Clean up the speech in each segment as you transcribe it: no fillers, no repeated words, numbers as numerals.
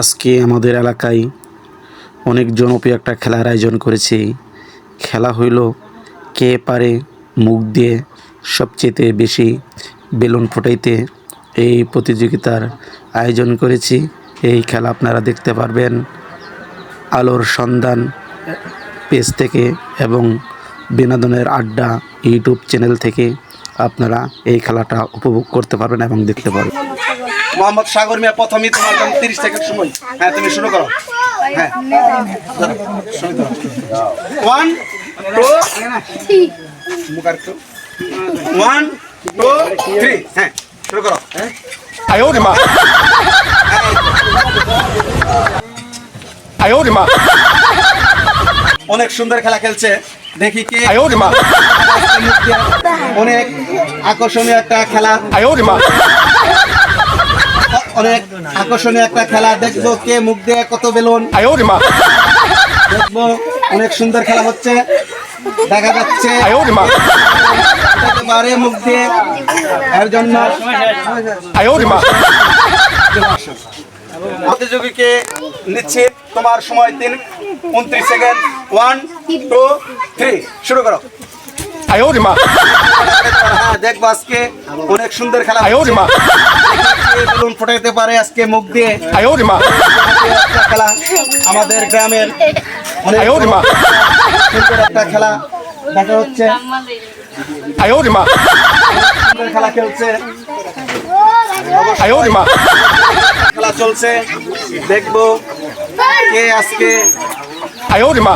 আজকে আমাদের এলাকায় অনেক জনপ্রিয় একটা খেলার আয়োজন করেছি। খেলা হইল কে পারে মুখ দিয়ে সবচেয়ে বেশি বেলুন ফোটাইতে। এই প্রতিযোগিতার আয়োজন করেছি। এই খেলা আপনারা দেখতে পারবেন আলোর সন্ধান পেজ থেকে এবং বিনোদনের আড্ডা ইউটিউব চ্যানেল থেকে আপনারা এই খেলাটা উপভোগ করতে পারবেন এবং দেখতে পারবেন। মোহাম্মদ সাগর মিয়া প্রথমেই তোমার জন্য 30 সেকেন্ড সময়। হ্যাঁ, তুমি শুরু করো। হ্যাঁ, 1 2 3 মুখার তো 1 2 3 হ্যাঁ শুরু করো। আয়ো রে মা, আয়ো রে মা, অনেক সুন্দর খেলা খেলছে, দেখি কে। আয়ো রে মা, অনেক আকর্ষণীয় একটা খেলা, আয়ো রে মা, অনেক আকর্ষণীয় একটা খেলা। দেখবো কে মুখ দিয়ে কত বেলুন। আয়ো রে মা, দেখবো অনেক সুন্দর খেলা হচ্ছে, দেখা যাচ্ছে আয়ো রে মা, একেবারে মুখ দিয়ে। এর জন্য আয়ো রে মা, প্রতিযোগীকে নিচ্ছি, তোমার সময় 29 সেকেন্ড। 1 2 3 শুরু করো। আয়ো রে মা, হ্যাঁ, দেখবো আজকে অনেক সুন্দর খেলা আয়ো রে মা, বেলুন ফোটাইতে পারে আজকে মুখ দিয়ে। আয়ো রে মা, একটা খেলা আমাদের গ্রামের অনেক আয়ো রে মা, সুন্দর একটা খেলা দেখা হচ্ছে, আয়ো রে মা, সুন্দর খেলা খেলছে, আয়ো রে মা, খেলা চলছে। দেখবো কে আজকে আয়ো রে মা,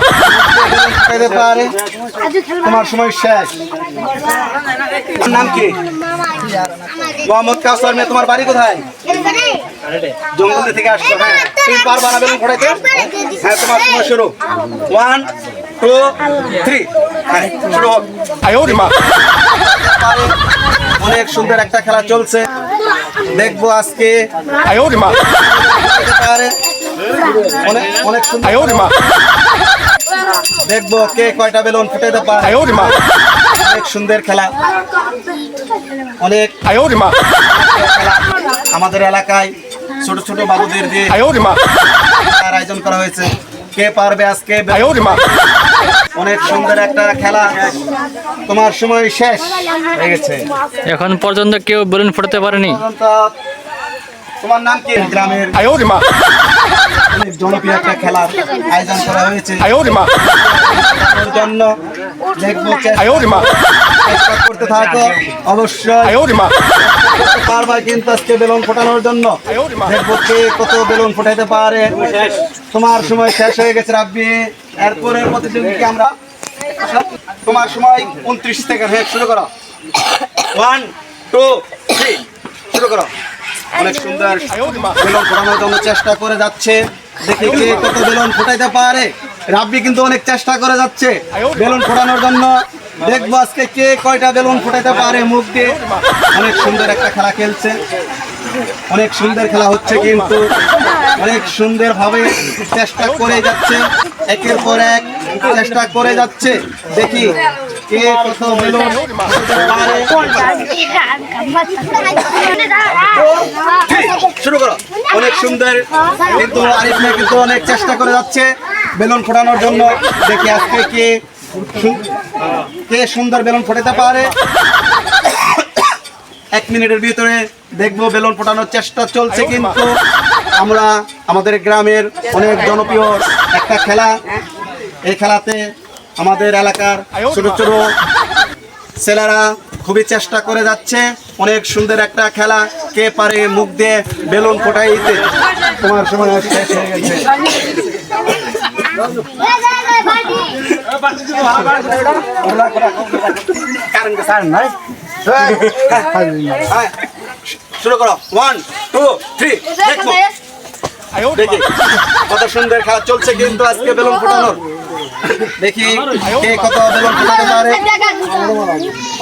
বেলুন ফোটাইতে পারে। তোমার সময় শেষ। তোমার নাম কি? মোহাম্মদ কাউসার মিয়া। তোমার বাড়ি কোথায়? জঙ্গল থেকে আসছো। হ্যাঁ, তুমি পারবা না বেলুন ফোটাইতে? হ্যাঁ, তোমার সময় শুরু। 1 2 3 হ্যাঁ শুরু হোক। আয়ো রে মা, অনেক সুন্দর একটা খেলা চলছে, দেখবো আজকে আয়ো রে মা, পারে। অনেক অনেক সুন্দর, আয়ো রে মা, দেখবো কে কয়টা বেলুন ফুটাইতে পারে। আয়ো রে মা, অনেক সুন্দর খেলা, অনেক আয়ো রে মা, খেলা আমাদের এলাকায় ছোট ছোট বাবুদের দিয়ে আয়ো রে মা, আয়োজন করা হয়েছে। কে পারবে আজকে? আয়ো রে মা, অনেক সুন্দর একটা খেলা। তোমার সময় শেষ হয়ে গেছে। এখন পর্যন্ত কেউ বেলুন ফোটাতে পারেনি। তোমার নাম কি? গ্রামের আয়ো রে মা, অনেক জনপ্রিয় একটা খেলার আয়োজন করা হয়েছে। আয়ো রে মা, এর জন্য দেখবো আয়ো রে মা, চেষ্টা করতে থাকো, অবশ্যই আয়ো রে মা, পারবার কিন্তু আজকে বেলুন ফোটানোর জন্য। আয়ো রে মা, দেখবো কে কত বেলুন ফোটাইতে পারে। তোমার সময় শেষ হয়ে গেছে রাব্বি। এরপরের প্রতিযোগীকে আমরা, তোমার সময় 29 সেকেন্ড। হ্যাঁ শুরু করো। 1 2 3 শুরু করো। অনেক সুন্দর বেলুন ফোটানোর জন্য চেষ্টা করে যাচ্ছে, দেখি কে কত বেলুন ফোটাইতে পারে। রাব্বি কিন্তু অনেক চেষ্টা করে যাচ্ছে বেলুন ফোটানোর জন্য। দেখবো আজকে কে কয়টা বেলুন ফোটাইতে পারে মুখ দিয়ে। অনেক সুন্দর একটা খেলা খেলছে, অনেক সুন্দর খেলা হচ্ছে, কিন্তু অনেক সুন্দর ভাবে চেষ্টা করে যাচ্ছে, একের পর এক চেষ্টা করে যাচ্ছে। দেখি কে কত বেলুন ফোটাইতে পারে। শুরু করো। অনেক সুন্দর, কিন্তু আরিফ ভাই কিন্তু অনেক চেষ্টা করে যাচ্ছে বেলুন ফোটানোর জন্য। দেখি আজকে কে সুন্দর বেলুন ফোটাতে পারে। 1 মিনিটের ভিতরে দেখবো বেলুন ফোটানোর চেষ্টা চলছে, কিন্তু আমরা আমাদের গ্রামের অনেক জনপ্রিয় একটা খেলা। এই খেলাতে আমাদের এলাকার ছোট ছোট ছেলেরা খুবই চেষ্টা করে যাচ্ছে। অনেক সুন্দর একটা খেলা, কে পারে মুখ দিয়ে বেলুন ফোটাইতে। তোমার সময় শেষ হয়ে গেছে। শুরু করো। 1 2 3 দেখবো দেখি কত সুন্দর খেলা চলছে, কিন্তু আজকে বেলুন ফোটানোর। দেখি কে কত বেলুন ফোটাতে পারে।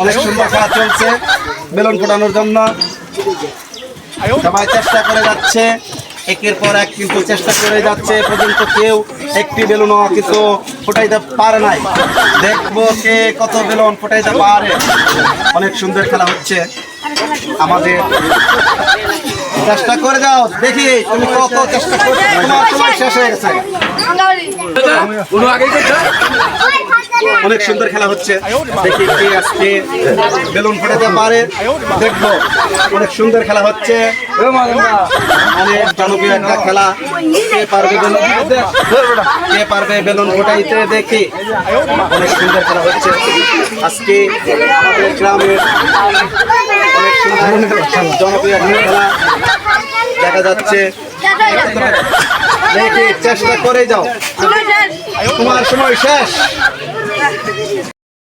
অনেক সুন্দর খেলা চলছে বেলুন ফোটানোর জন্য, সবাই চেষ্টা করে যাচ্ছে, একের পর এক কিন্তু চেষ্টা করে যাচ্ছে। পর্যন্ত কেউ একটি বেলুনও কিন্তু ফোটাইতে পারে নাই। দেখবো কে কত বেলুন ফোটাইতে পারে। অনেক সুন্দর খেলা হচ্ছে আমাদের চেষ্টা করে যাও, দেখি তুমি কত চেষ্টা করছো। তোমার সময় শেষ হয়ে গেছে। অনেক সুন্দর খেলা হচ্ছে, দেখি কে আজকে বেলুন ফোটাতে পারে, দেখবো। অনেক সুন্দর খেলা হচ্ছে, অনেক জনপ্রিয় একটা খেলা। কে পারবে বেলুন ফোটাইতে, দেখি। অনেক সুন্দর খেলা হচ্ছে আজকে আমাদের গ্রামের, অনেক সুন্দর জনপ্রিয় একটা খেলা দেখা যাচ্ছে। দেখি চেষ্টা করে যাও, তোমার সময় শেষ।